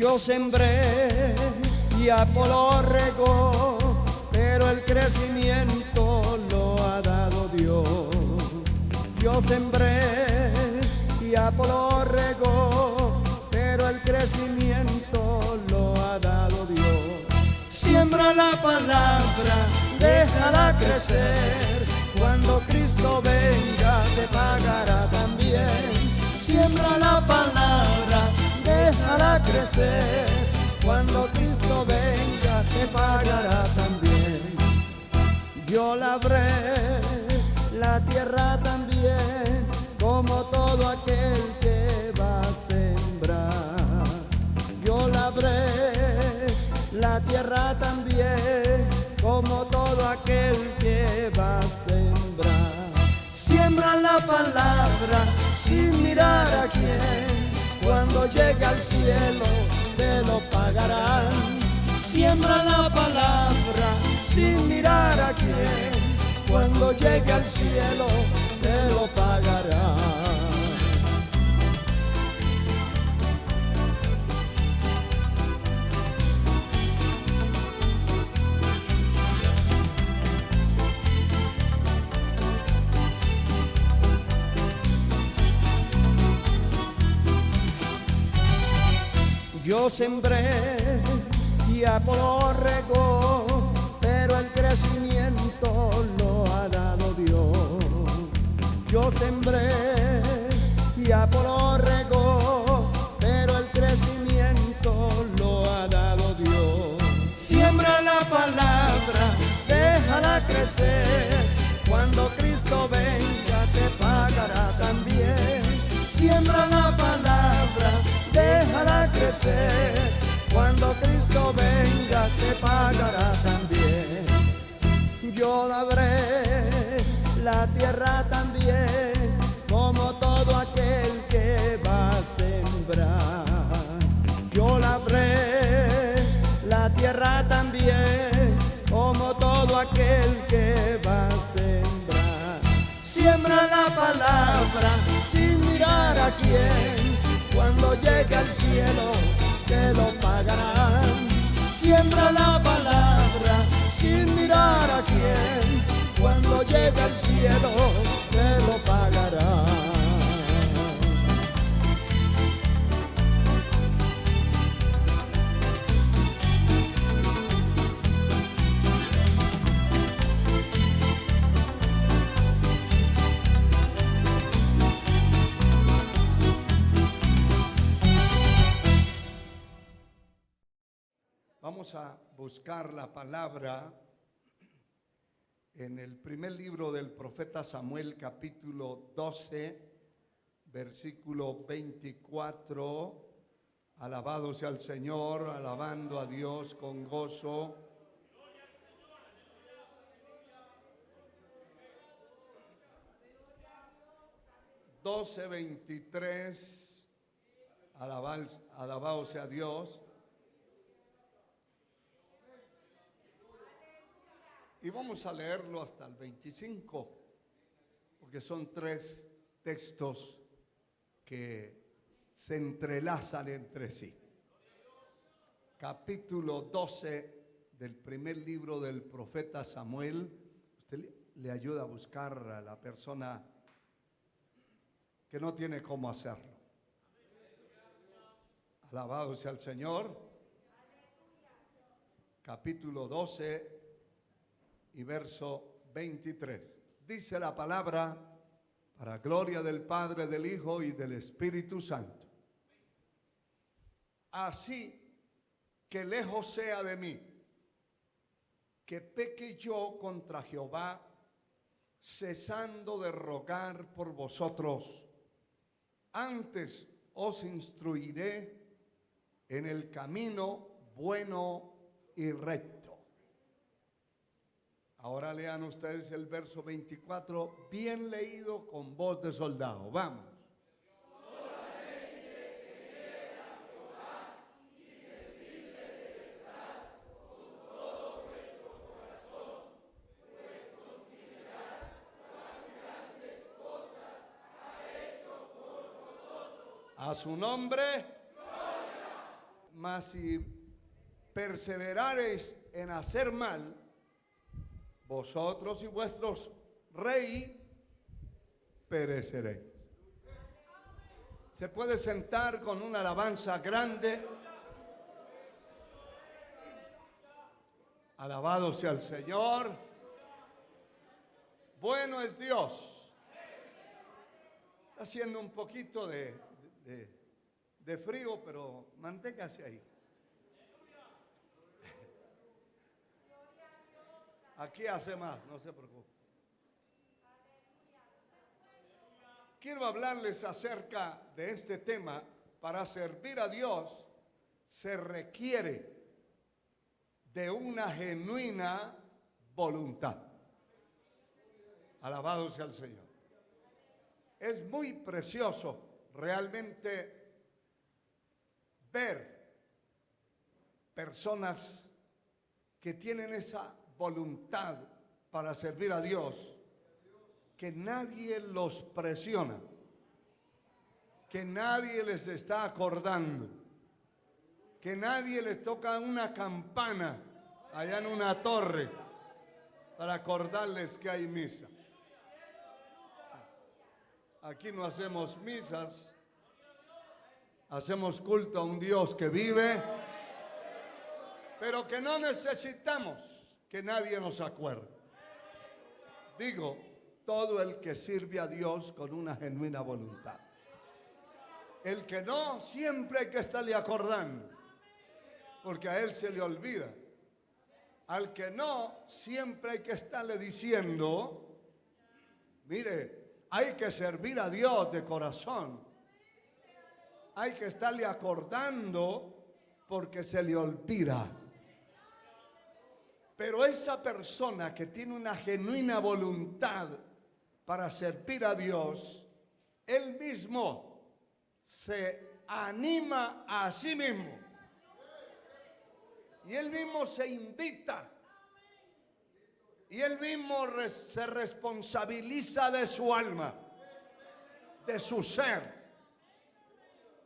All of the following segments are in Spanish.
Yo sembré y Apolo regó, pero el crecimiento lo ha dado Dios. Yo sembré y Apolo regó, pero el crecimiento lo ha dado Dios. Siembra la palabra, déjala crecer, cuando Cristo venga te pagará también. Siembra la palabra, déjala crecer, cuando Cristo venga te pagará también. Yo labré la tierra también, como todo aquel que va a sembrar. Yo labré la tierra también, como todo aquel que va a sembrar. Siembra la palabra sin mirar a quién, cuando llegue al cielo te lo pagarán. Siembra la palabra sin mirar a quién, cuando llegue al cielo te lo pagarán. Yo sembré y Apolo regó, pero el crecimiento lo ha dado Dios. Yo sembré y Apolo regó, pero el crecimiento lo ha dado Dios. Siembra la palabra, déjala crecer, cuando Cristo venga te pagará también. Siembra la palabra, déjala crecer, cuando Cristo venga te pagará también. Yo labré la tierra también, como todo aquel que va a sembrar. Yo labré la tierra también, como todo aquel que va a sembrar. Siembra la palabra sin mirar a quién, cuando llegue al cielo te lo pagarán. Siembra la palabra sin mirar a quién, cuando llegue al cielo te lo pagarán. Vamos a buscar la palabra en el primer libro del profeta Samuel, capítulo 12, versículo 24. Alabado sea el Señor, alabando a Dios con gozo. Doce 23, alabado sea Dios. Y vamos a leerlo hasta el 25, porque son tres textos que se entrelazan entre sí. Capítulo 12 del primer libro del profeta Samuel. Usted le ayuda a buscar a la persona que no tiene cómo hacerlo. Alabado sea el Señor. Capítulo 12 y verso 23. Dice la palabra, para gloria del Padre, del Hijo y del Espíritu Santo. Así que lejos sea de mí que peque yo contra Jehová, cesando de rogar por vosotros. Antes os instruiré en el camino bueno y recto. Ahora lean ustedes el verso 24, bien leído con voz de soldado. Vamos. A su nombre, mas si perseverareis en hacer mal, vosotros y vuestros reyes pereceréis. Se puede sentar con una alabanza grande. Alabado sea el Señor. Bueno es Dios. Está haciendo un poquito de frío, pero manténgase ahí. Aquí hace más, no se preocupe. Quiero hablarles acerca de este tema. Para servir a Dios se requiere de una genuina voluntad. Alabado sea el Señor. Es muy precioso realmente ver personas que tienen esa voluntad para servir a Dios, que nadie los presiona, que nadie les está acordando, que nadie les toca una campana allá en una torre para acordarles que hay misa. Aquí no hacemos misas, hacemos culto a un Dios que vive, pero que no necesitamos que nadie nos acuerde. Digo, todo el que sirve a Dios con una genuina voluntad. El que no, siempre hay que estarle acordando, porque a él se le olvida. Al que no, siempre hay que estarle diciendo, mire, hay que servir a Dios de corazón. Hay que estarle acordando porque se le olvida. Pero esa persona que tiene una genuina voluntad para servir a Dios, él mismo se anima a sí mismo. Y él mismo se invita. Y él mismo se responsabiliza de su alma, de su ser.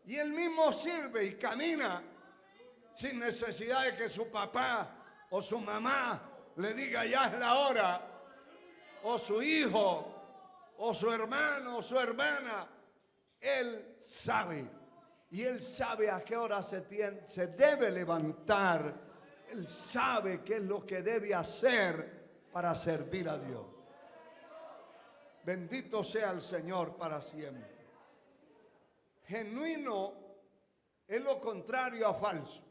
Y él mismo sirve y camina sin necesidad de que su papá o su mamá le diga ya es la hora, o su hijo, o su hermano, o su hermana. Él sabe, y él sabe a qué hora se debe levantar. Él sabe qué es lo que debe hacer para servir a Dios. Bendito sea el Señor para siempre. Genuino es lo contrario a falso,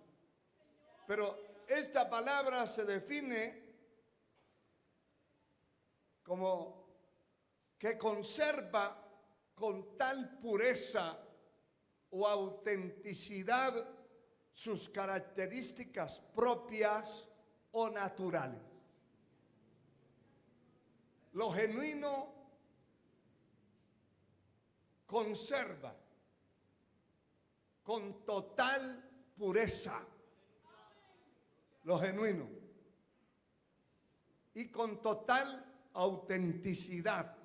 pero esta palabra se define como que conserva con tal pureza o autenticidad sus características propias o naturales. Lo genuino conserva con total pureza lo genuino y con total autenticidad,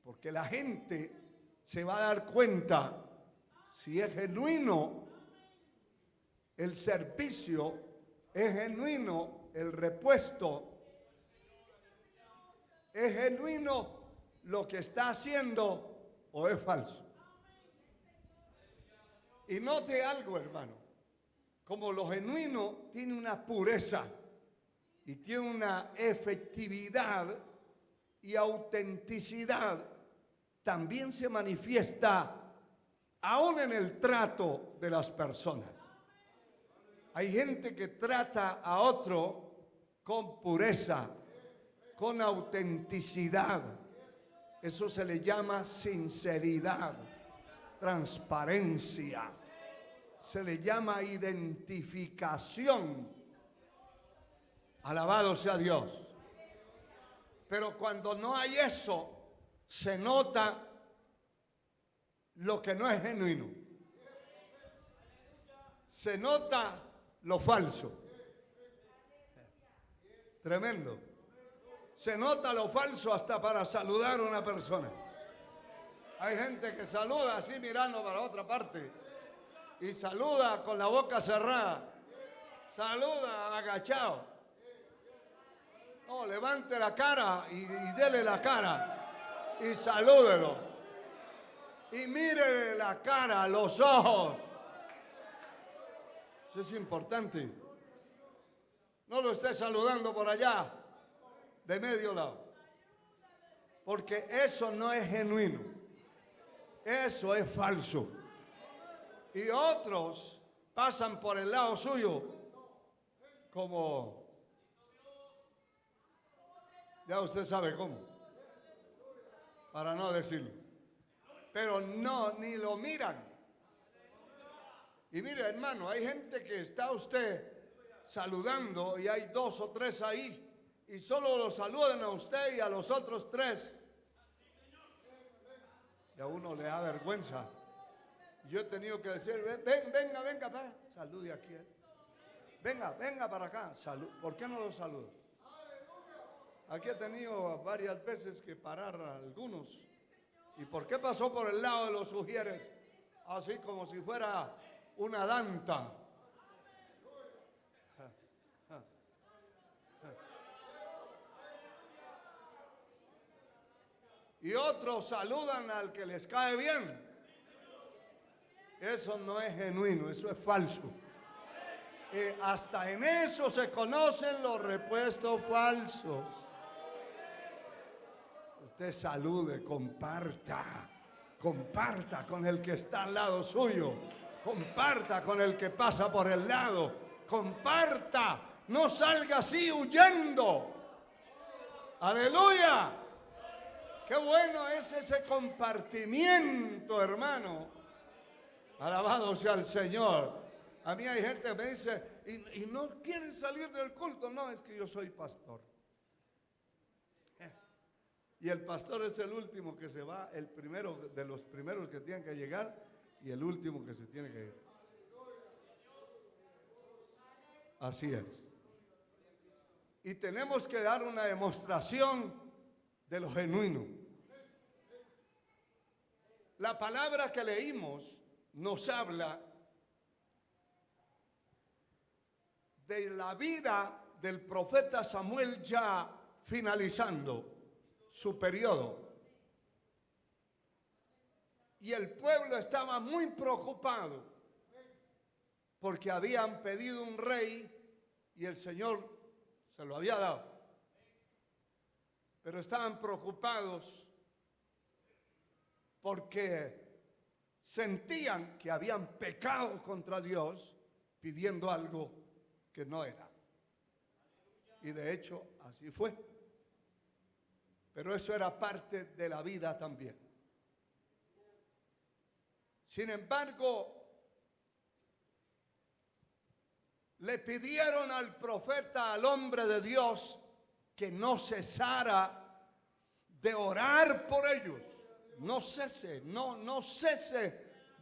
porque la gente se va a dar cuenta si es genuino el servicio, es genuino el repuesto, es genuino lo que está haciendo o es falso. Y note algo, hermano, como lo genuino tiene una pureza y tiene una efectividad y autenticidad, también se manifiesta aún en el trato de las personas. Hay gente que trata a otro con pureza, con autenticidad. Eso se le llama sinceridad, transparencia. Se le llama identificación. Alabado sea Dios. Pero cuando no hay eso, se nota lo que no es genuino. Se nota lo falso. Tremendo. Se nota lo falso hasta para saludar a una persona. Hay gente que saluda así mirando para otra parte. Y saluda con la boca cerrada. Saluda agachado. No, levante la cara y dele la cara. Y salúdelo. Y mire la cara, los ojos. Eso es importante. No lo esté saludando por allá, de medio lado. Porque eso no es genuino. Eso es falso. Y otros pasan por el lado suyo como... Ya usted sabe cómo. Para no decirlo. Pero no, ni lo miran. Y mire, hermano, hay gente que está usted saludando y hay 2 o 3 ahí y solo lo saludan a usted y a los otros 3. Y a uno le da vergüenza. Yo he tenido que decir, venga, salude aquí. Venga para acá. ¿Por qué no lo saludo? Aquí he tenido varias veces que parar a algunos. ¿Y por qué pasó por el lado de los ujieres? Así como si fuera una danta. Y otros saludan al que les cae bien. Eso no es genuino, eso es falso. Hasta en eso se conocen los repuestos falsos. Usted salude, comparta con el que está al lado suyo, comparta con el que pasa por el lado, comparta, no salga así huyendo. Aleluya. Qué bueno es ese compartimiento, hermano. Alabado sea el Señor. A mí hay gente que me dice, y no quieren salir del culto. No, es que yo soy pastor. Y el pastor es el último que se va, el primero de los primeros que tienen que llegar y el último que se tiene que ir. Así es. Y tenemos que dar una demostración de lo genuino. La palabra que leímos nos habla de la vida del profeta Samuel ya finalizando su periodo. Y el pueblo estaba muy preocupado porque habían pedido un rey y el Señor se lo había dado. Pero estaban preocupados porque sentían que habían pecado contra Dios pidiendo algo que no era. Y de hecho así fue. Pero eso era parte de la vida también. Sin embargo, le pidieron al profeta, al hombre de Dios, que no cesara de orar por ellos. No cese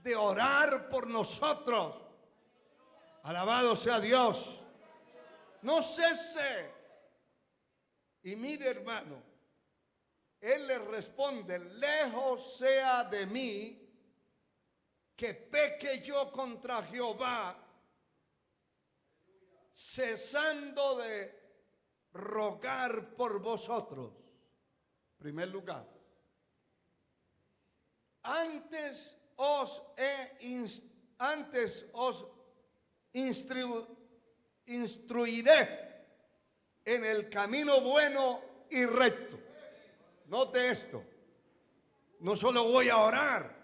de orar por nosotros. Alabado sea Dios. No cese. Y mire, hermano, él le responde, lejos sea de mí que peque yo contra Jehová, cesando de rogar por vosotros. En primer lugar, antes os instruiré en el camino bueno y recto. Note esto, no solo voy a orar,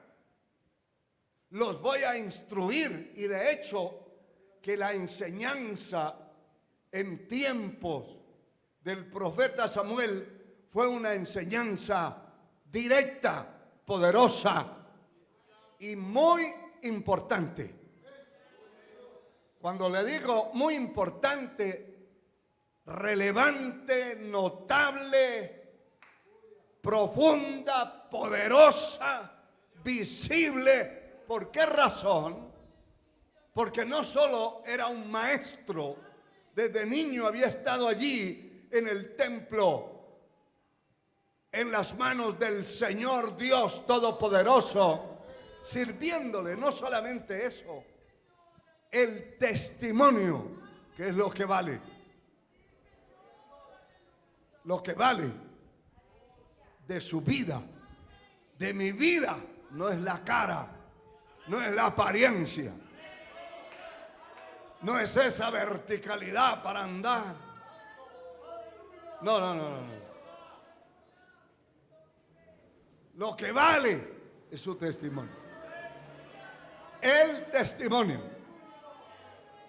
los voy a instruir. Y de hecho que la enseñanza en tiempos del profeta Samuel fue una enseñanza directa, poderosa y muy importante. Cuando le digo muy importante, relevante, notable, profunda, poderosa, visible. ¿Por qué razón? Porque no solo era un maestro, desde niño había estado allí en el templo, en las manos del Señor Dios Todopoderoso, sirviéndole. No solamente eso, el testimonio, que es lo que vale. Lo que vale de su vida, de mi vida, no es la cara, no es la apariencia, no es esa verticalidad para andar. No. Lo que vale es su testimonio. El testimonio.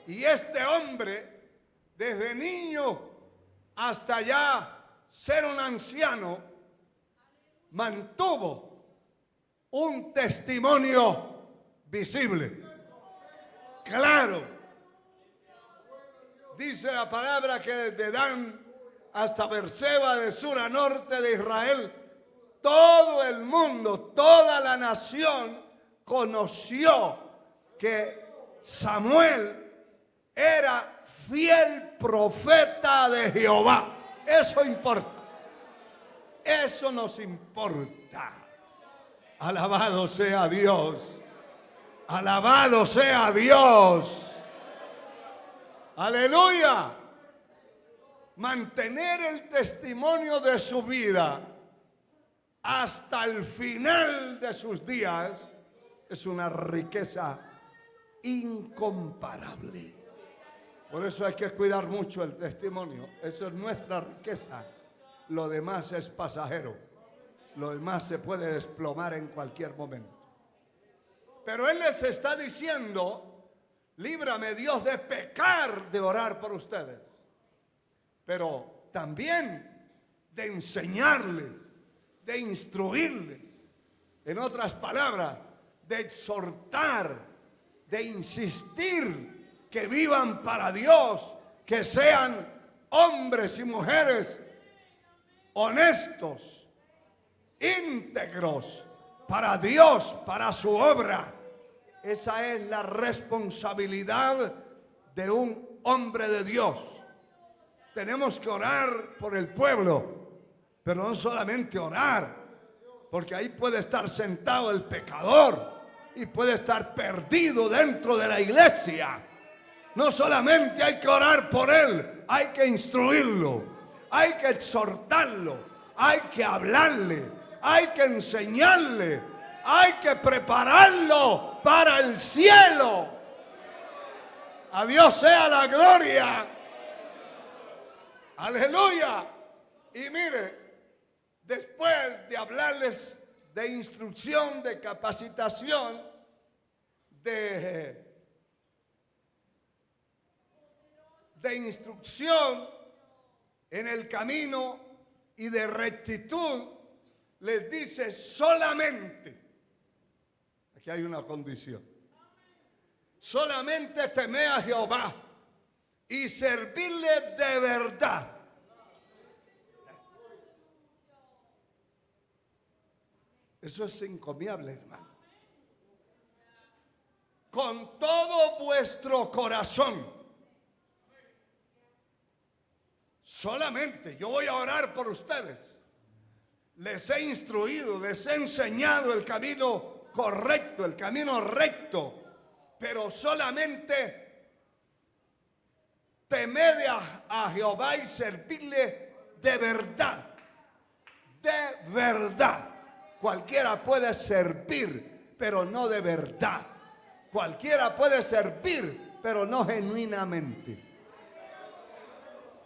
Y este hombre, desde niño hasta ya ser un anciano, mantuvo un testimonio visible, claro. Dice la palabra que desde Dan hasta Berseba, de sur a norte de Israel, todo el mundo, toda la nación conoció que Samuel era fiel profeta de Jehová. Eso importa. Eso nos importa. Alabado sea Dios. Alabado sea Dios. Aleluya. Mantener el testimonio de su vida hasta el final de sus días es una riqueza incomparable. Por eso hay que cuidar mucho el testimonio. Eso es nuestra riqueza. Lo demás es pasajero. Lo demás se puede desplomar en cualquier momento. Pero Él les está diciendo: líbrame, Dios, de pecar de orar por ustedes. Pero también de enseñarles, de instruirles. En otras palabras, de exhortar, de insistir que vivan para Dios, que sean hombres y mujeres honestos, íntegros, para Dios, para su obra. Esa es la responsabilidad de un hombre de Dios. Tenemos que orar por el pueblo, pero no solamente orar, porque ahí puede estar sentado el pecador y puede estar perdido dentro de la iglesia. No solamente hay que orar por él, hay que instruirlo, hay que exhortarlo, hay que hablarle, hay que enseñarle, hay que prepararlo para el cielo. A Dios sea la gloria. Aleluya. Y mire, después de hablarles de instrucción, de capacitación, de instrucción en el camino y de rectitud, les dice solamente, aquí hay una condición, solamente temed a Jehová y servirle de verdad. Eso es encomiable, hermano. Con todo vuestro corazón. Solamente yo voy a orar por ustedes. Les he instruido, les he enseñado el camino correcto, el camino recto. Pero solamente temed a Jehová y servirle de verdad. De verdad. Cualquiera puede servir, pero no de verdad. Cualquiera puede servir, pero no genuinamente.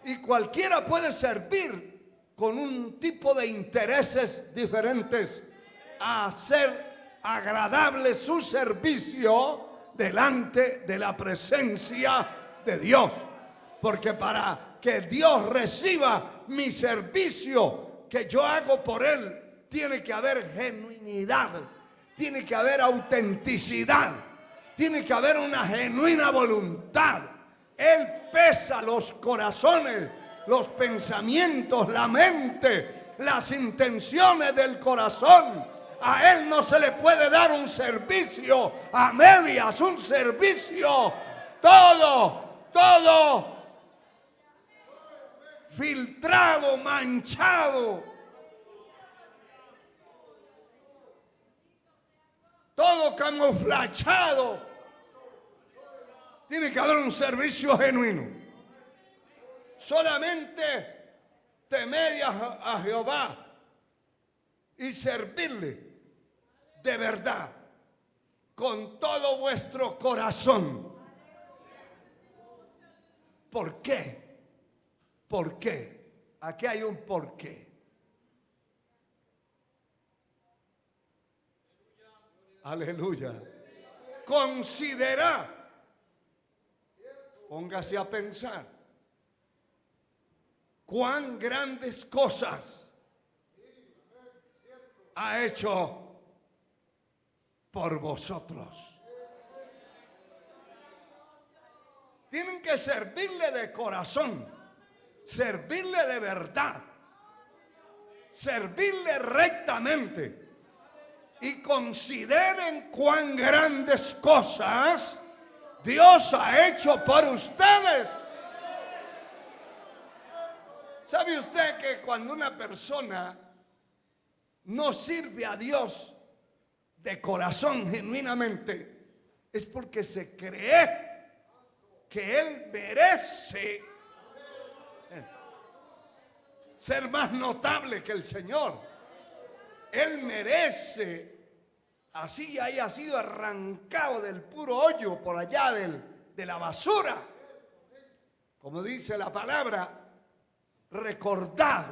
Y cualquiera puede servir con un tipo de intereses diferentes a hacer agradable su servicio delante de la presencia de Dios. Porque para que Dios reciba mi servicio que yo hago por Él, tiene que haber genuinidad, tiene que haber autenticidad, tiene que haber una genuina voluntad. Él pesa los corazones, los pensamientos, la mente, las intenciones del corazón. A Él no se le puede dar un servicio a medias, un servicio todo filtrado, manchado. Todo camuflachado. Tiene que haber un servicio genuino. Solamente temed a Jehová y servirle de verdad con todo vuestro corazón. ¿Por qué? ¿Por qué? Aquí hay un por qué. Aleluya. Considera. Póngase a pensar. Cuán grandes cosas ha hecho por vosotros. Tienen que servirle de corazón, servirle de verdad, servirle rectamente. Y consideren cuán grandes cosas Dios ha hecho por ustedes. ¿Sabe usted que cuando una persona no sirve a Dios de corazón genuinamente, es porque se cree que Él merece ser más notable que el Señor? Él merece, así haya sido arrancado del puro hoyo por allá de la basura. Como dice la palabra, recordad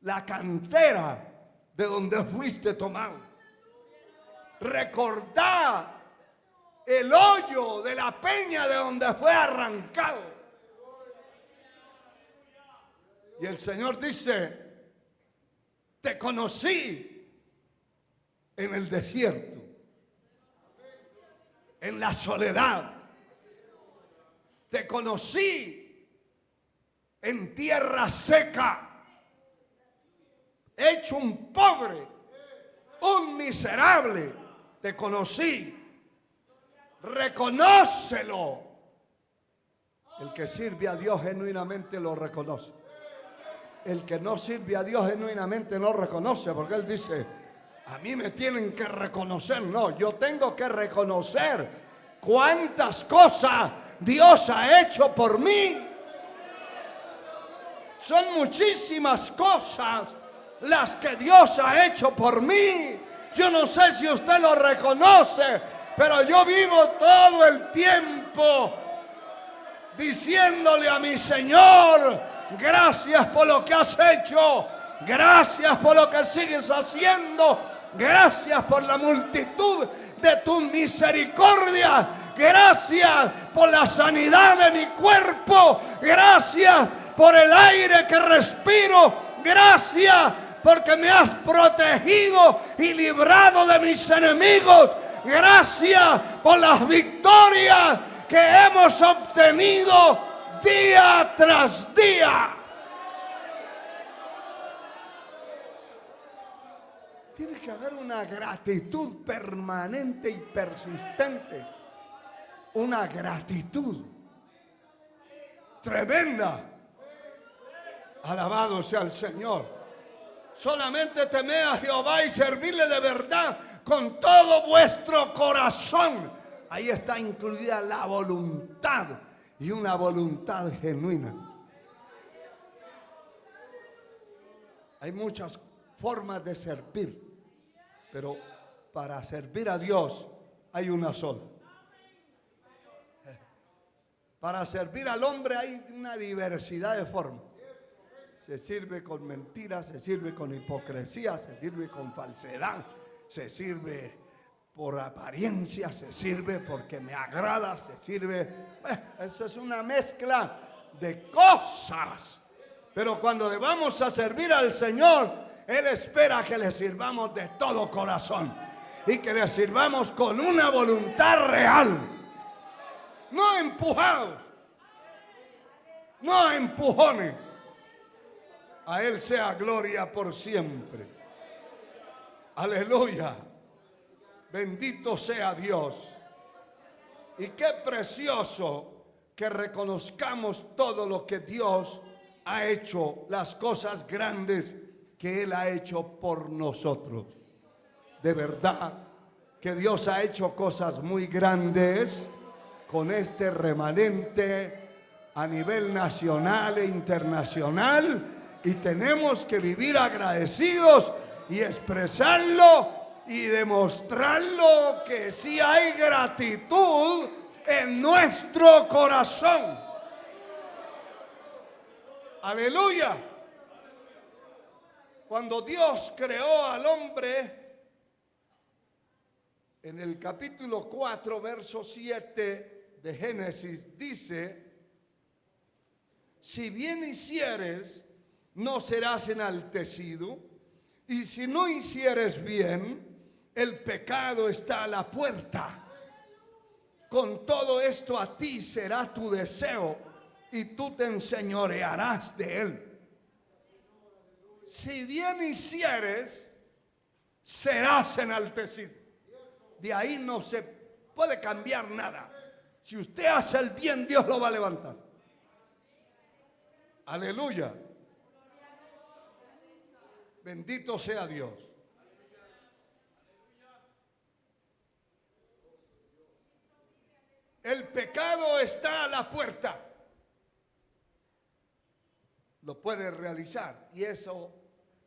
la cantera de donde fuiste tomado. Recordad el hoyo de la peña de donde fue arrancado. Y el Señor dice: te conocí en el desierto, en la soledad. Te conocí en tierra seca, hecho un pobre, un miserable. Te conocí. Reconócelo. El que sirve a Dios genuinamente lo reconoce. El que no sirve a Dios genuinamente no reconoce, porque Él dice: a mí me tienen que reconocer. No, yo tengo que reconocer cuántas cosas Dios ha hecho por mí. Son muchísimas cosas las que Dios ha hecho por mí. Yo no sé si usted lo reconoce, pero yo vivo todo el tiempo diciéndole a mi Señor: gracias por lo que has hecho, gracias por lo que sigues haciendo, gracias por la multitud de tu misericordia, gracias por la sanidad de mi cuerpo, gracias por el aire que respiro, gracias porque me has protegido y librado de mis enemigos, gracias por las victorias que hemos obtenido día tras día. Tiene que haber una gratitud permanente y persistente. Una gratitud tremenda. Alabado sea el Señor. Solamente temed a Jehová y servirle de verdad con todo vuestro corazón. Ahí está incluida la voluntad, y una voluntad genuina. Hay muchas formas de servir, pero para servir a Dios hay una sola. Para servir al hombre hay una diversidad de formas. Se sirve con mentiras, se sirve con hipocresía, se sirve con falsedad, se sirve por apariencia, se sirve porque me agrada, se sirve. Eso es una mezcla de cosas. Pero cuando le vamos a servir al Señor, Él espera que le sirvamos de todo corazón y que le sirvamos con una voluntad real, no empujados, no empujones. A Él sea gloria por siempre. Aleluya. Bendito sea Dios. Y qué precioso que reconozcamos todo lo que Dios ha hecho, las cosas grandes que Él ha hecho por nosotros. De verdad que Dios ha hecho cosas muy grandes, con este remanente a nivel nacional e internacional, y tenemos que vivir agradecidos y expresarlo y demostrarlo que sí hay gratitud en nuestro corazón. Aleluya. Cuando Dios creó al hombre, en el capítulo 4, verso 7 de Génesis, dice: si bien hicieres, no serás enaltecido, y si no hicieres bien, el pecado está a la puerta. Con todo esto a ti será tu deseo, y tú te enseñorearás de él. Si bien hicieres, serás enaltecido. De ahí no se puede cambiar nada. Si usted hace el bien, Dios lo va a levantar. Aleluya. Bendito sea Dios. El pecado está a la puerta. Lo puede realizar, y eso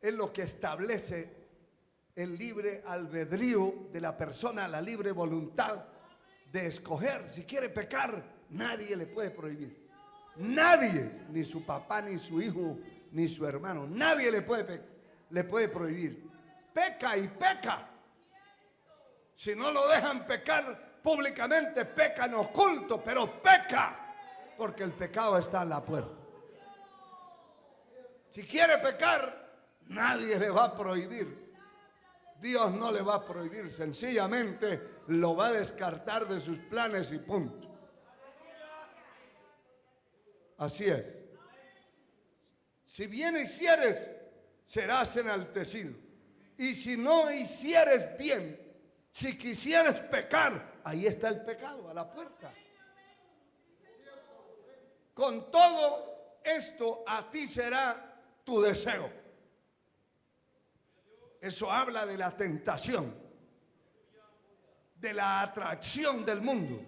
es lo que establece el libre albedrío de la persona, la libre voluntad de escoger. Si quiere pecar, nadie le puede prohibir. Nadie, ni su papá, ni su hijo, ni su hermano, nadie le puede prohibir. Peca y peca. Si no lo dejan pecar públicamente, peca en oculto, pero peca, porque el pecado está en la puerta. Si quiere pecar, nadie le va a prohibir. Dios no le va a prohibir, sencillamente lo va a descartar de sus planes y punto. Así es. Si bien hicieres, serás enaltecido. Y si no hicieres bien, si quisieres pecar, ahí está el pecado, a la puerta. Con todo esto, a ti será tu deseo. Eso habla de la tentación, de la atracción del mundo.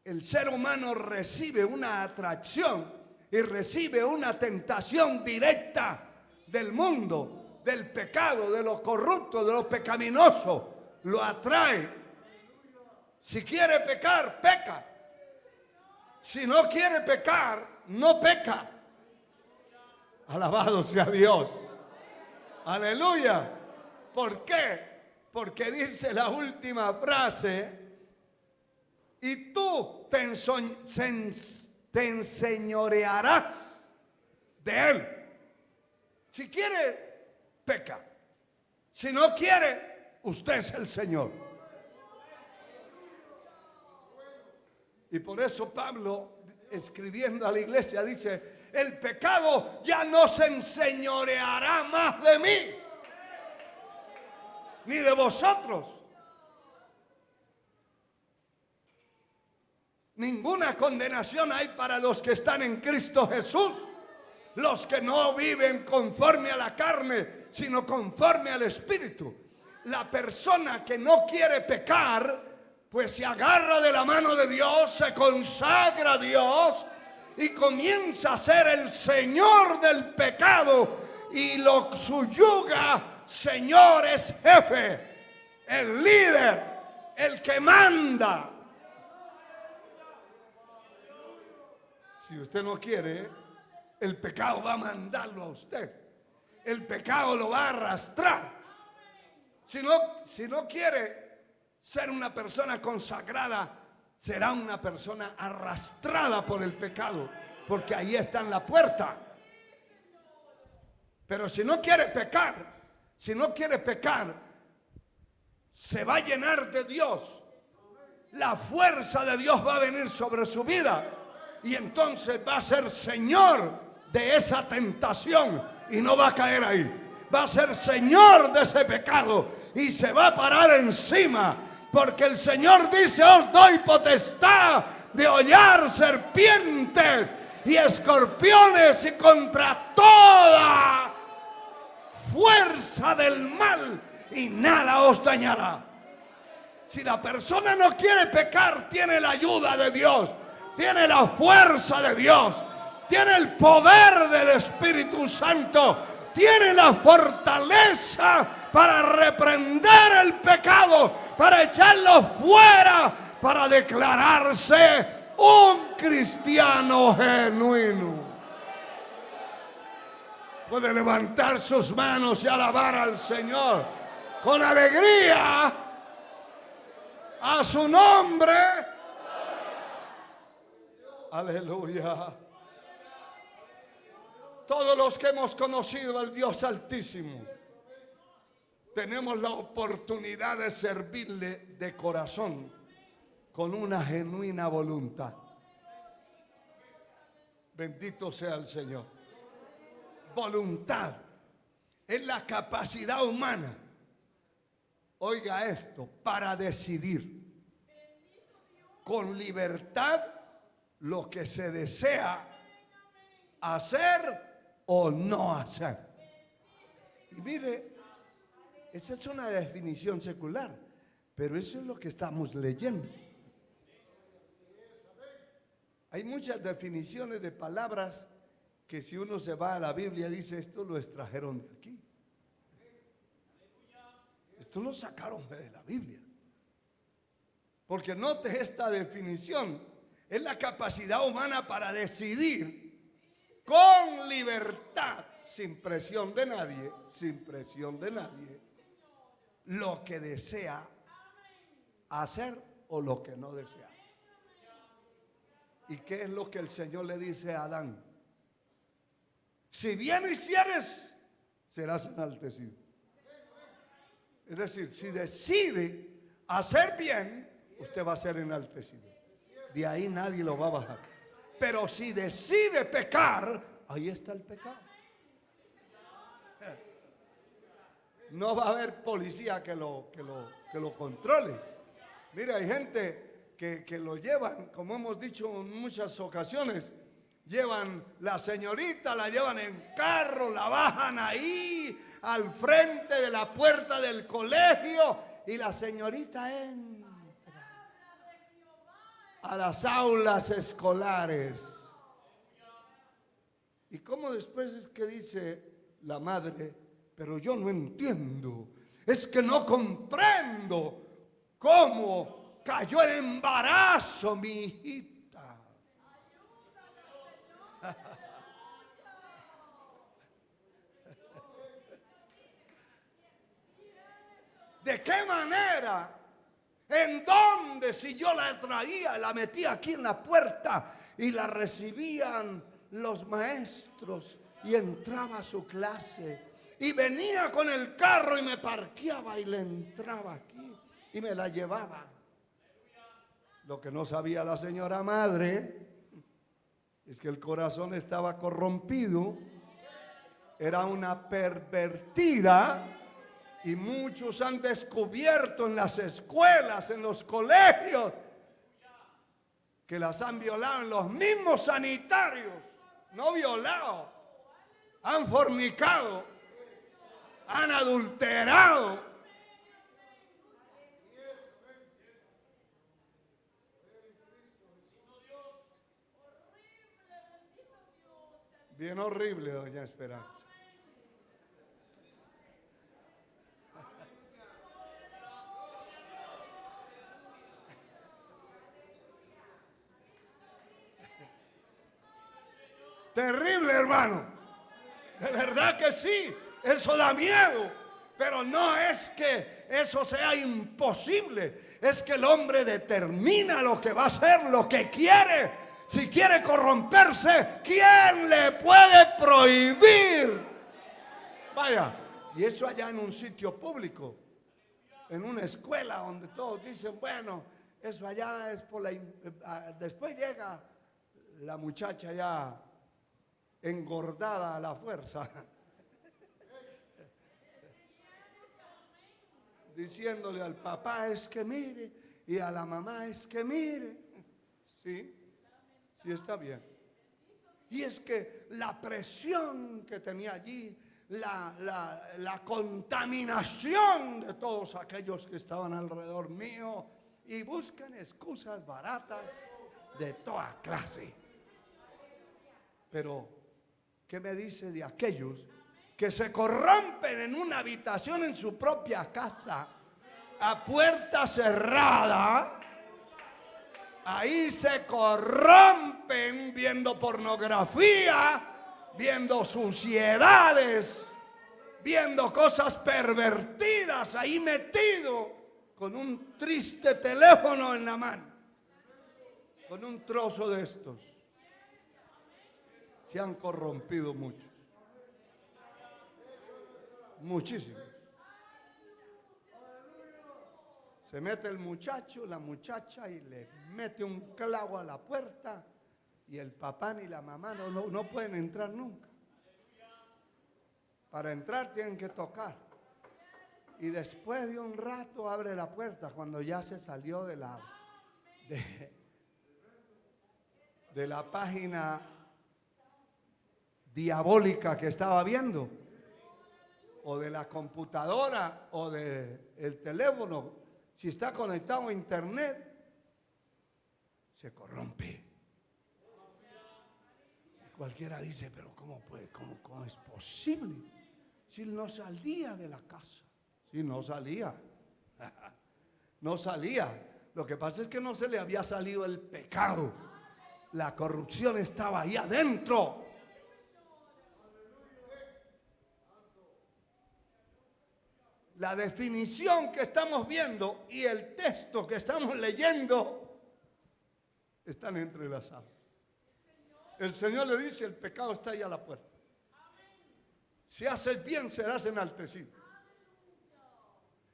El ser humano recibe una atracción y recibe una tentación directa del mundo, del pecado, de lo corrupto, de lo pecaminoso. Lo atrae. Si quiere pecar, peca. Si no quiere pecar, no peca. Alabado sea Dios. Aleluya. ¿Por qué? Porque dice la última frase: y tú te enseñorearás de él. Si quiere, peca. Si no quiere, usted es el Señor. Y por eso Pablo, escribiendo a la iglesia, dice: el pecado ya no se enseñoreará más de mí, ni de vosotros. Ninguna condenación hay para los que están en Cristo Jesús, los que no viven conforme a la carne, sino conforme al Espíritu. La persona que no quiere pecar, pues se agarra de la mano de Dios, se consagra a Dios y comienza a ser el Señor del pecado, y lo subyuga. Señor es jefe, el líder, el que manda. Si usted no quiere, el pecado va a mandarlo a usted. El pecado lo va a arrastrar. Si no quiere ser una persona consagrada, será una persona arrastrada por el pecado, porque ahí está en la puerta. Pero si no quiere pecar, se va a llenar de Dios. La fuerza de Dios va a venir sobre su vida, y entonces va a ser señor de esa tentación y no va a caer ahí. Va a ser señor de ese pecado y se va a parar encima, porque el Señor dice: os doy potestad de hollar serpientes y escorpiones, y contra toda fuerza del mal, y nada os dañará. Si la persona no quiere pecar, tiene la ayuda de Dios, tiene la fuerza de Dios, tiene el poder del Espíritu Santo, tiene la fortaleza para reprender el pecado, para echarlo fuera, para declararse un cristiano genuino. Puede levantar sus manos y alabar al Señor con alegría a su nombre. Aleluya. Todos los que hemos conocido al Dios Altísimo tenemos la oportunidad de servirle de corazón, con una genuina voluntad. Bendito sea el Señor. Voluntad es la capacidad humana, oiga esto, para decidir con libertad lo que se desea hacer o no hacer. Y mire, esa es una definición secular, pero eso es lo que estamos leyendo. Hay muchas definiciones de palabras que si uno se va a la Biblia dice, esto lo extrajeron de aquí. Esto lo sacaron de la Biblia. Porque note esta definición, es la capacidad humana para decidir con libertad, sin presión de nadie, lo que desea hacer o lo que no desea hacer. ¿Y qué es lo que el Señor le dice a Adán? Si bien hicieres, serás enaltecido. Es decir, si decide hacer bien, usted va a ser enaltecido. De ahí nadie lo va a bajar. Pero si decide pecar, ahí está el pecado. No va a haber policía que lo controle. Mira, hay gente que lo llevan, como hemos dicho en muchas ocasiones, llevan la señorita, la llevan en carro, la bajan ahí al frente de la puerta del colegio y la señorita entra a las aulas escolares. Y cómo después es que dice la madre, pero yo no entiendo, es que no comprendo cómo cayó en embarazo mi hijita. ¿De qué manera? ¿En dónde? Si yo la traía, la metía aquí en la puerta y la recibían los maestros y entraba a su clase y venía con el carro y me parqueaba y le entraba aquí y me la llevaba. Lo que no sabía la señora madre es que el corazón estaba corrompido, era una pervertida. Y muchos han descubierto en las escuelas, en los colegios, que las han violado en los mismos sanitarios, no violado, han fornicado, han adulterado. Bien horrible, doña Esperanza. Terrible, hermano. De verdad que sí. Eso da miedo. Pero no es que eso sea imposible. Es que el hombre determina lo que va a hacer, lo que quiere. Si quiere corromperse, ¿quién le puede prohibir? Vaya. Y eso allá en un sitio público, en una escuela donde todos dicen, bueno, eso allá es por la... Después llega la muchacha ya engordada a la fuerza, diciéndole al papá es que mire y a la mamá es que mire. Sí, sí está bien. Y es que la presión que tenía allí la contaminación de todos aquellos que estaban alrededor mío y buscan excusas baratas de toda clase. Pero, ¿qué me dice de aquellos que se corrompen en una habitación en su propia casa, a puerta cerrada? Ahí se corrompen viendo pornografía, viendo suciedades, viendo cosas pervertidas, ahí metido con un triste teléfono en la mano, con un trozo de estos. Se han corrompido muchos, muchísimos. Se mete el muchacho, la muchacha y le mete un clavo a la puerta y el papá ni la mamá no pueden entrar nunca. Para entrar tienen que tocar. Y después de un rato abre la puerta cuando ya se salió de la página diabólica que estaba viendo, o de la computadora o del teléfono. Si está conectado a internet, se corrompe. Y cualquiera dice, pero ¿cómo es posible? Si él no salía de la casa. Si no salía. No salía. Lo que pasa es que no se le había salido el pecado. La corrupción estaba ahí adentro. La definición que estamos viendo y el texto que estamos leyendo están entrelazados. El Señor le dice, el pecado está ahí a la puerta. Si haces bien, serás enaltecido.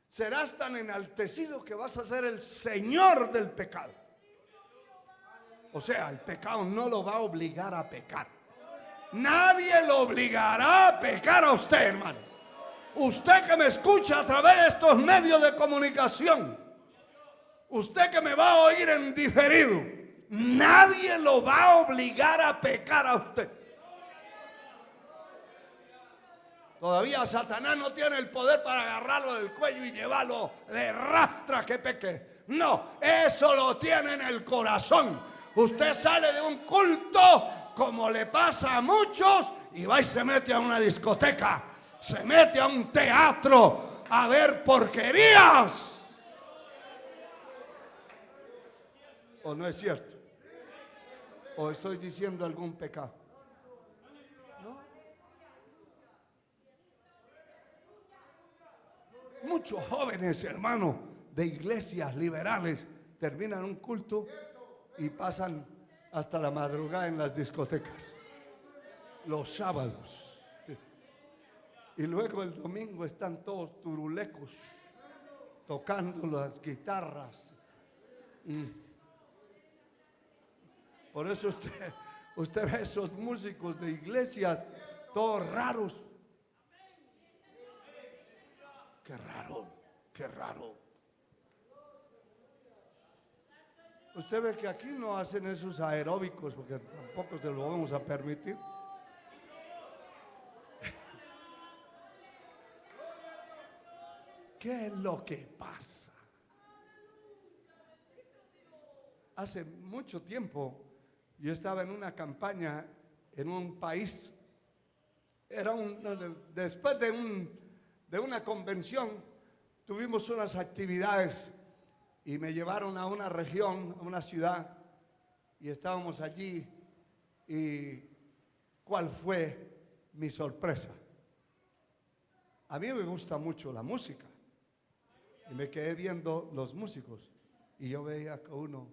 Serás tan enaltecido que vas a ser el Señor del pecado. O sea, el pecado no lo va a obligar a pecar. Nadie lo obligará a pecar a usted, hermano. Usted que me escucha a través de estos medios de comunicación, usted que me va a oír en diferido, nadie lo va a obligar a pecar a usted. Todavía Satanás no tiene el poder para agarrarlo del cuello y llevarlo de rastra que peque. No, eso lo tiene en el corazón. Usted sale de un culto, como le pasa a muchos, y va y se mete a una discoteca. Se mete a un teatro a ver porquerías. ¿O no es cierto? ¿O estoy diciendo algún pecado? ¿No? Muchos jóvenes, hermanos, de iglesias liberales terminan un culto y pasan hasta la madrugada en las discotecas. Los sábados. Y luego el domingo están todos turulecos tocando las guitarras. Y por eso usted ve esos músicos de iglesias todos raros. Qué raro, qué raro. Usted ve que aquí no hacen esos aeróbicos porque tampoco se lo vamos a permitir. ¿Qué es lo que pasa? Hace mucho tiempo yo estaba en una campaña en un país. Después de una convención tuvimos unas actividades y me llevaron a una región, a una ciudad, y estábamos allí. ¿Y cuál fue mi sorpresa? A mí me gusta mucho la música. Y me quedé viendo los músicos y yo veía que uno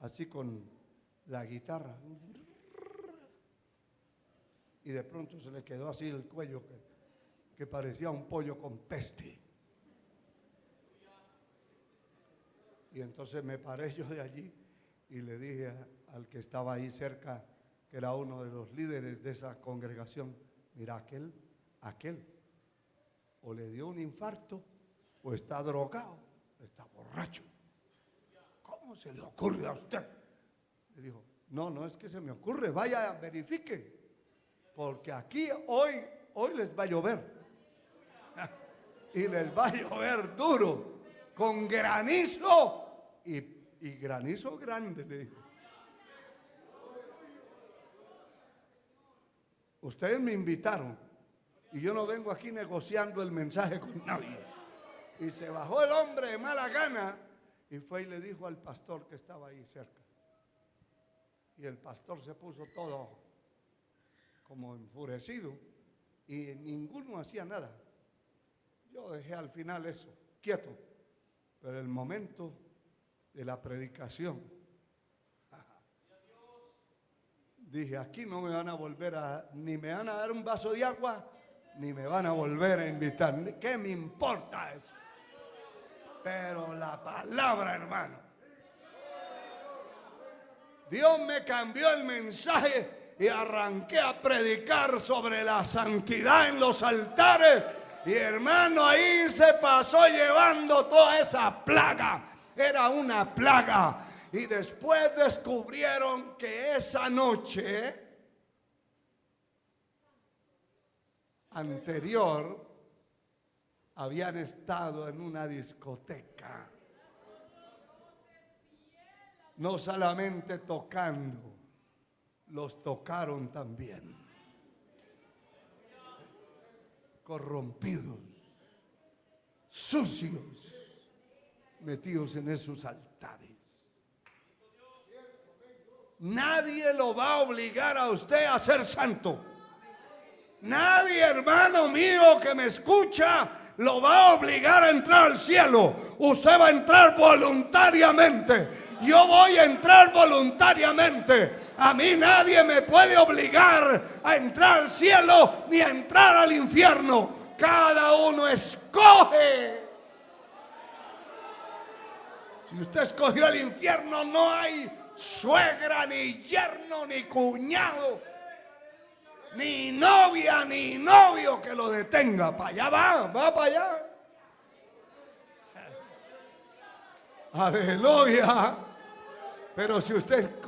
así con la guitarra y de pronto se le quedó así el cuello que parecía un pollo con peste. Y entonces me paré yo de allí y le dije al que estaba ahí cerca, que era uno de los líderes de esa congregación, mira, aquel o le dio un infarto o está drogado, está borracho. ¿Cómo se le ocurre a usted? Le dijo, no es que se me ocurre, vaya, verifique. Porque aquí hoy hoy les va a llover. Y les va a llover duro, con granizo y granizo grande, le dijo. Ustedes me invitaron y yo no vengo aquí negociando el mensaje con nadie. Y se bajó el hombre de mala gana y fue y le dijo al pastor que estaba ahí cerca. Y el pastor se puso todo como enfurecido y ninguno hacía nada. Yo dejé al final eso, quieto. Pero el momento de la predicación, dije, aquí no me van a volver ni me van a dar un vaso de agua, ni me van a volver a invitar. ¿Qué me importa eso? Pero la palabra, hermano. Dios me cambió el mensaje y arranqué a predicar sobre la santidad en los altares. Y hermano, ahí se pasó llevando toda esa plaga. Era una plaga. Y después descubrieron que esa noche anterior habían estado en una discoteca. No solamente tocando, los tocaron también. Corrompidos, sucios, metidos en esos altares. Nadie lo va a obligar a usted a ser santo. Nadie, hermano mío que me escucha, lo va a obligar a entrar al cielo. Usted va a entrar voluntariamente. Yo voy a entrar voluntariamente. A mí nadie me puede obligar a entrar al cielo ni a entrar al infierno. Cada uno escoge. Si usted escogió el infierno, no hay suegra, ni yerno, ni cuñado, ni novia, ni novio que lo detenga. Para allá va para allá. Aleluya. Pero si usted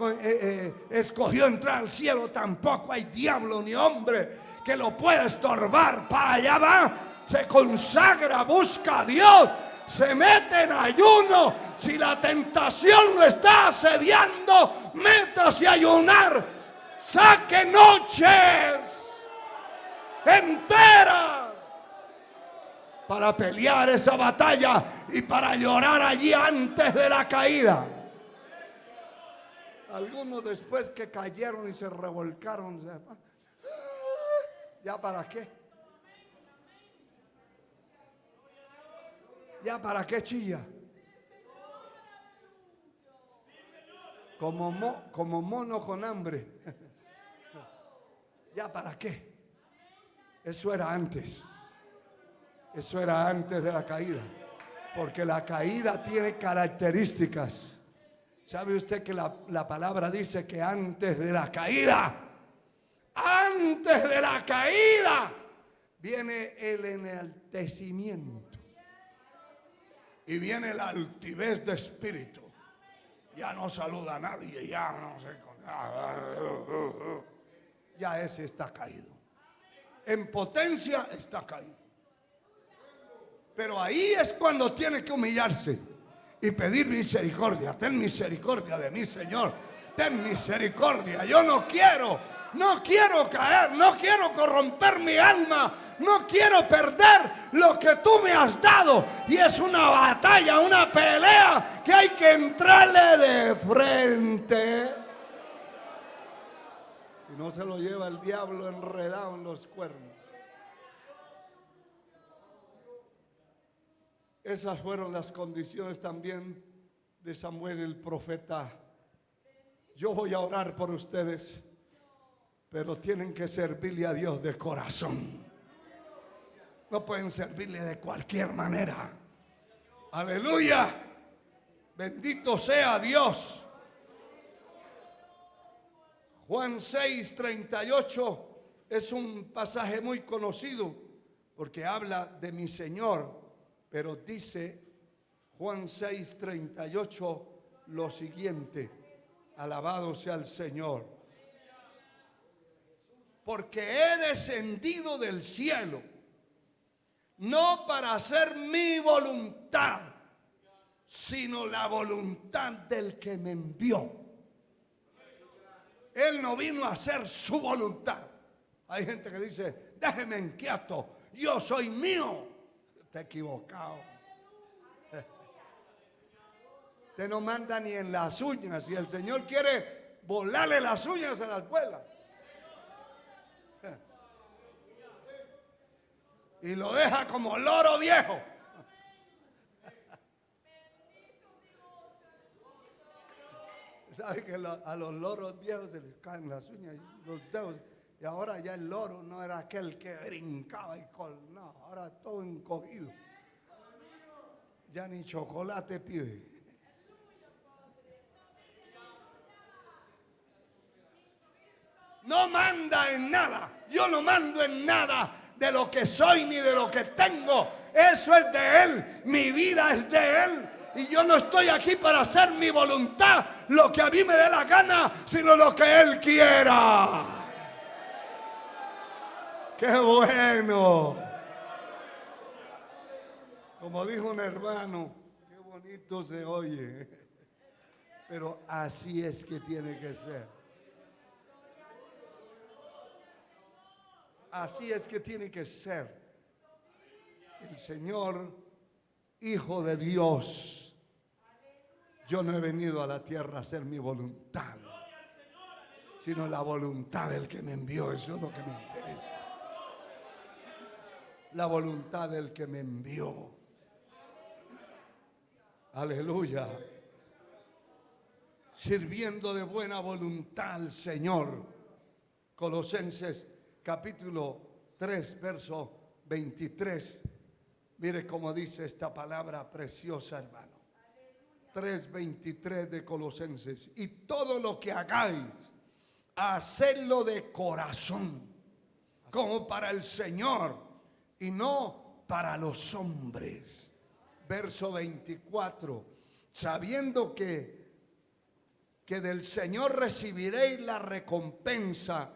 escogió entrar al cielo, tampoco hay diablo ni hombre que lo pueda estorbar. Para allá va. Se consagra, busca a Dios, se mete en ayuno. Si la tentación lo está asediando, métase a ayunar. Saque noches enteras para pelear esa batalla y para llorar allí antes de la caída. Algunos después que cayeron y se revolcaron, ¿ya para qué? ¿Ya para qué chilla? Como mono con hambre. ¿Ya para qué? Eso era antes. Eso era antes de la caída. Porque la caída tiene características. ¿Sabe usted que la palabra dice que antes de la caída, viene el enaltecimiento y viene la altivez de espíritu? Ya no saluda a nadie, ya no sé, ya ese está caído. En potencia está caído. Pero ahí es cuando tiene que humillarse y pedir misericordia. Ten misericordia de mí, Señor. Ten misericordia. Yo no quiero caer, no quiero corromper mi alma, no quiero perder lo que tú me has dado. Y es una batalla, una pelea que hay que entrarle de frente. Si no, se lo lleva el diablo enredado en los cuernos. Esas fueron las condiciones también de Samuel el profeta. Yo voy a orar por ustedes, pero tienen que servirle a Dios de corazón. No pueden servirle de cualquier manera. Aleluya. Bendito sea Dios. Juan 6:38 es un pasaje muy conocido porque habla de mi Señor. Pero dice Juan 6:38 lo siguiente. Alabado sea el Señor. porque he descendido del cielo, no para hacer mi voluntad, sino la voluntad del que me envió. Él no vino a hacer su voluntad. Hay gente que dice, déjeme inquieto, yo soy mío. Está equivocado. Usted no manda ni en las uñas. Si el Señor quiere volarle las uñas, se las vuela. Y lo deja como loro viejo. ¿Sabe que a los loros viejos se les caen las uñas y los dedos? Y ahora ya el loro no era aquel que brincaba y no, ahora todo encogido. Ya ni chocolate pide. No manda en nada. Yo no mando en nada de lo que soy ni de lo que tengo. Eso es de Él. Mi vida es de Él. Y yo no estoy aquí para hacer mi voluntad, lo que a mí me dé la gana, sino lo que Él quiera. ¡Qué bueno! Como dijo un hermano, qué bonito se oye. Pero así es que tiene que ser. Así es que tiene que ser. El Señor, Hijo de Dios. Yo no he venido a la tierra a hacer mi voluntad, sino la voluntad del que me envió. Eso es lo que me interesa. La voluntad del que me envió. Aleluya. Sirviendo de buena voluntad al Señor. Colosenses capítulo 3, verso 23. Mire cómo dice esta palabra preciosa, hermano. 3:23 de Colosenses. Y todo lo que hagáis, hacedlo de corazón, como para el Señor y no para los hombres. Verso 24. Sabiendo que del Señor recibiréis la recompensa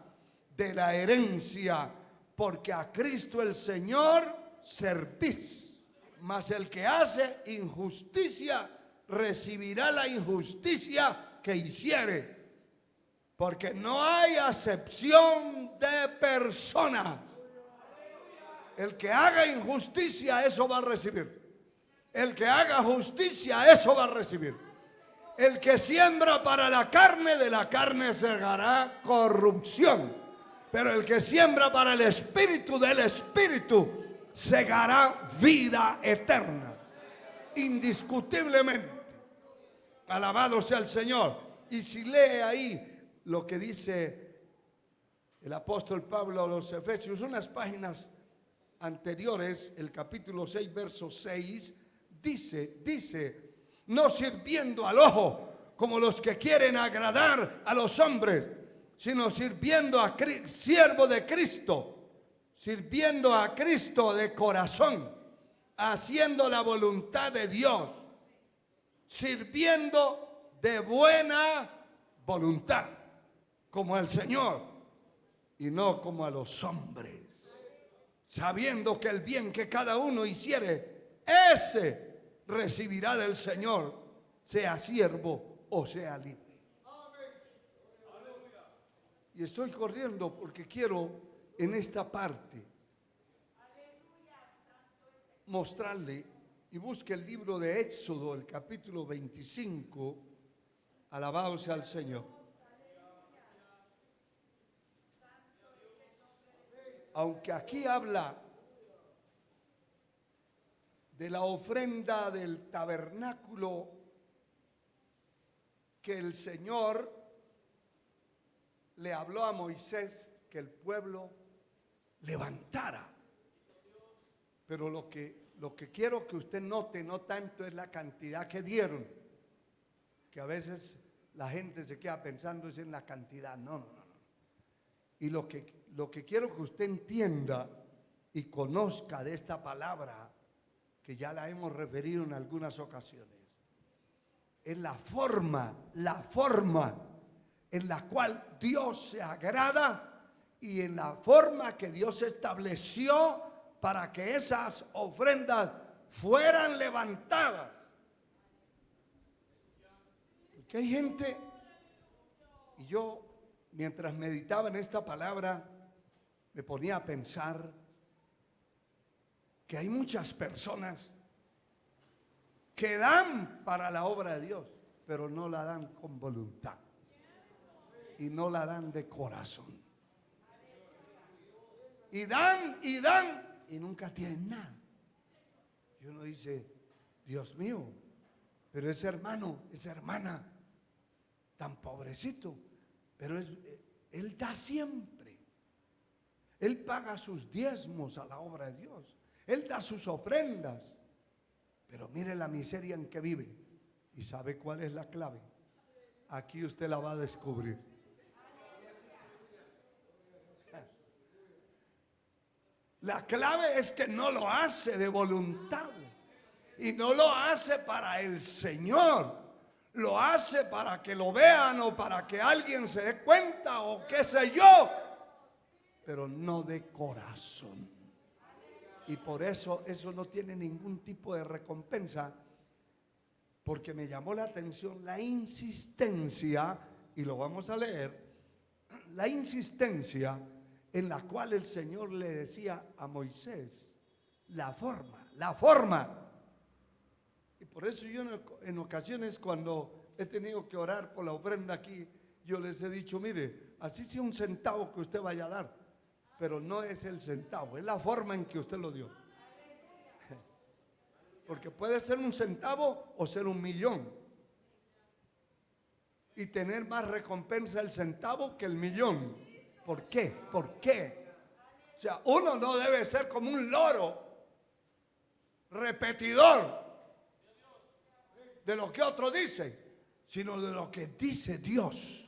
de la herencia, porque a Cristo el Señor servís. Mas el que hace injusticia recibirá la injusticia que hiciere, porque no hay acepción de personas. El que haga injusticia, eso va a recibir. El que haga justicia, eso va a recibir. El que siembra para la carne, de la carne segará corrupción. Pero el que siembra para el Espíritu, del Espíritu segará vida eterna. Indiscutiblemente. Alabado sea el Señor. Y si lee ahí lo que dice el apóstol Pablo a los Efesios, unas páginas anteriores, el capítulo 6, verso 6, dice, no sirviendo al ojo como los que quieren agradar a los hombres, sino sirviendo a siervo de Cristo, sirviendo a Cristo de corazón, haciendo la voluntad de Dios, sirviendo de buena voluntad, como al Señor y no como a los hombres, sabiendo que el bien que cada uno hiciere, ese recibirá del Señor, sea siervo o sea libre. Y estoy corriendo porque quiero en esta parte mostrarle, y busque el libro de Éxodo, el capítulo 25, alabado sea el Señor. Aunque aquí habla de la ofrenda del tabernáculo que el Señor le habló a Moisés que el pueblo levantara. Pero lo que quiero que usted note no tanto es la cantidad que dieron, que a veces la gente se queda pensando es en la cantidad. No. Y lo que quiero que usted entienda y conozca de esta palabra, que ya la hemos referido en algunas ocasiones, es la forma en la cual Dios se agrada y en la forma que Dios estableció para que esas ofrendas fueran levantadas. Porque hay gente, y yo mientras meditaba en esta palabra me ponía a pensar que hay muchas personas que dan para la obra de Dios, pero no la dan con voluntad y no la dan de corazón. Y dan y nunca tienen nada. Y uno dice, Dios mío, pero ese hermano, esa hermana, tan pobrecito, pero él da siempre. Él paga sus diezmos a la obra de Dios. Él da sus ofrendas. Pero mire la miseria en que vive. ¿Y sabe cuál es la clave? Aquí usted la va a descubrir. La clave es que no lo hace de voluntad. Y no lo hace para el Señor. Lo hace para que lo vean o para que alguien se dé cuenta o qué sé yo. Pero no de corazón. Y por eso no tiene ningún tipo de recompensa. Porque me llamó la atención la insistencia, y lo vamos a leer, la insistencia en la cual el Señor le decía a Moisés, la forma. Y por eso yo en ocasiones cuando he tenido que orar por la ofrenda aquí, yo les he dicho, mire, así sea un centavo que usted vaya a dar, pero no es el centavo, es la forma en que usted lo dio. Porque puede ser un centavo o ser 1.000.000. Y tener más recompensa el centavo que el 1.000.000. ¿Por qué? ¿Por qué? O sea, uno no debe ser como un loro repetidor de lo que otro dice, sino de lo que dice Dios.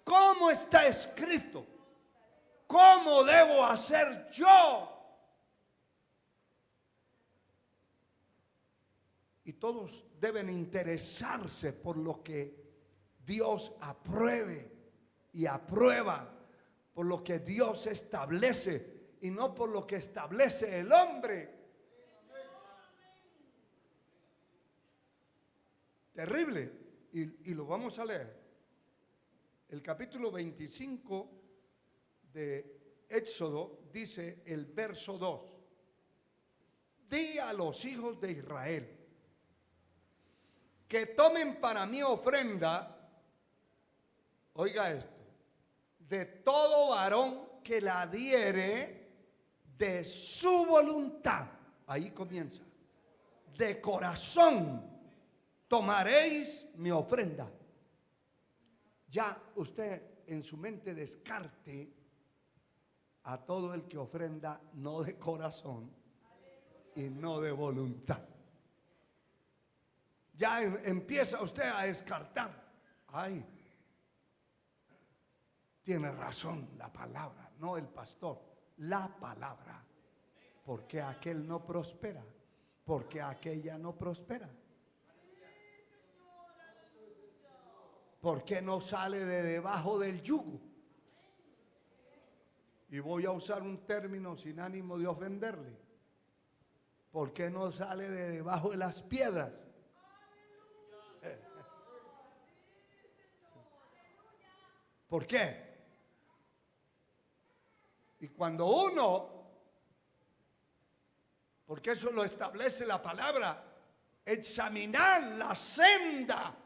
¿Cómo está escrito? ¿Cómo debo hacer yo? Y todos deben interesarse por lo que Dios apruebe y aprueba, por lo que Dios establece y no por lo que establece el hombre. Terrible. Y lo vamos a leer. El capítulo 25 de Éxodo dice el verso 2. Di a los hijos de Israel que tomen para mí ofrenda, oiga esto, de todo varón que la diere de su voluntad. Ahí comienza. De corazón tomaréis mi ofrenda. Ya usted en su mente descarte a todo el que ofrenda no de corazón y no de voluntad. Ya empieza usted a descartar. Ay, tiene razón la palabra, no el pastor, la palabra. Porque aquel no prospera, porque aquella no prospera. ¿Por qué no sale de debajo del yugo? Y voy a usar un término sin ánimo de ofenderle. ¿Por qué no sale de debajo de las piedras? ¿Por qué? Y cuando uno, porque eso lo establece la palabra, examinar la senda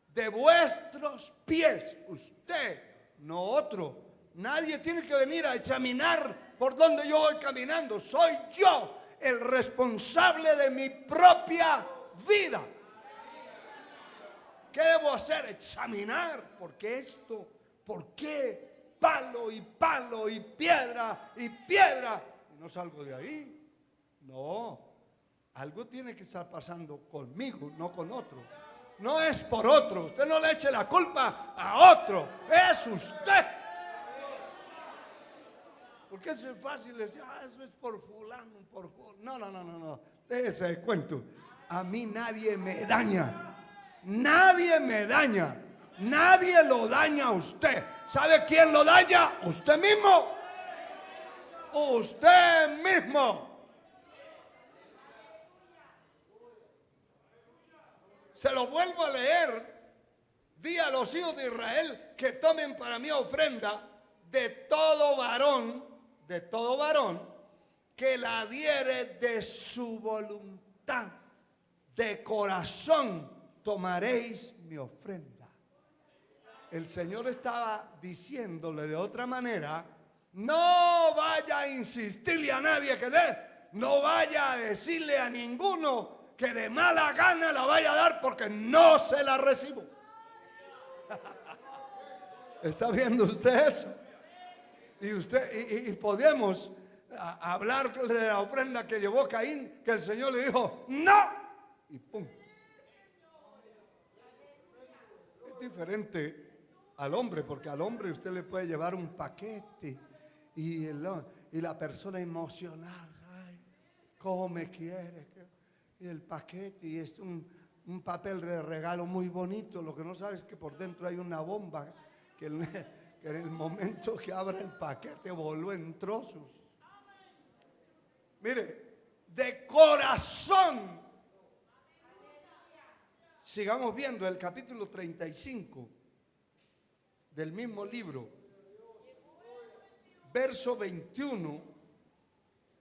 de vuestros pies, usted, no otro. Nadie tiene que venir a examinar por donde yo voy caminando. Soy yo el responsable de mi propia vida. ¿Qué debo hacer? Examinar. ¿Por qué esto? ¿Por qué palo y palo y piedra y piedra? Y no salgo de ahí. No. Algo tiene que estar pasando conmigo, no con otro. No es por otro. Usted no le eche la culpa a otro. Es usted. Porque eso es fácil decir, eso es por fulano, por fulano. No. Déjese de cuento. A mí nadie me daña. Nadie me daña. Nadie lo daña a usted. ¿Sabe quién lo daña? Usted mismo. Usted mismo. Se lo vuelvo a leer. Di a los hijos de Israel que tomen para mí ofrenda de todo varón que la diere de su voluntad. De corazón tomaréis mi ofrenda. El Señor estaba diciéndole de otra manera: no vaya a insistirle a nadie que dé, no vaya a decirle a ninguno que de mala gana la vaya a dar, porque no se la recibo. ¿Está viendo usted eso? Y podemos hablar de la ofrenda que llevó Caín, que el Señor le dijo no, y pum. Es diferente al hombre, porque al hombre usted le puede llevar un paquete y la persona emocional, ay, cómo me quiere, y el paquete, y es un papel de regalo muy bonito. Lo que no sabe es que por dentro hay una bomba que en el momento que abra el paquete voló en trozos. Mire, de corazón. Sigamos viendo el capítulo 35 del mismo libro, verso 21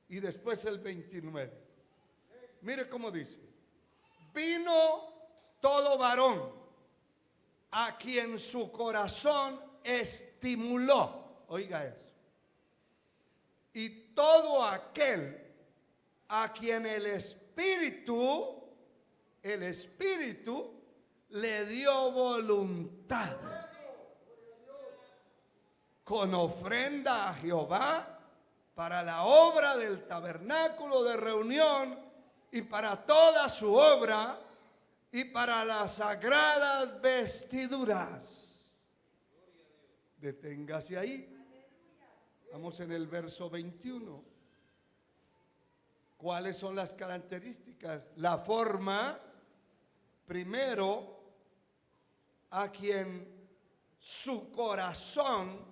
y después el 29. Mire cómo dice: vino todo varón a quien su corazón estimuló. Oiga eso. Y todo aquel a quien el Espíritu le dio voluntad, con ofrenda a Jehová para la obra del tabernáculo de reunión y para toda su obra y para las sagradas vestiduras. Deténgase ahí. Vamos en el verso 21. ¿Cuáles son las características? La forma. Primero, a quien su corazón,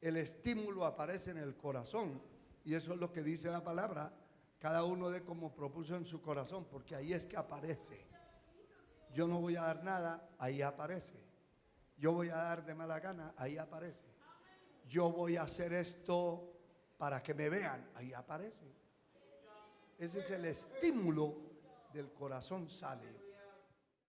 el estímulo aparece en el corazón. Y eso es lo que dice la palabra. Cada uno de como propuso en su corazón, porque ahí es que aparece. Yo no voy a dar nada, ahí aparece. Yo voy a dar de mala gana, ahí aparece. Yo voy a hacer esto para que me vean, ahí aparece. Ese es el estímulo del corazón, sale.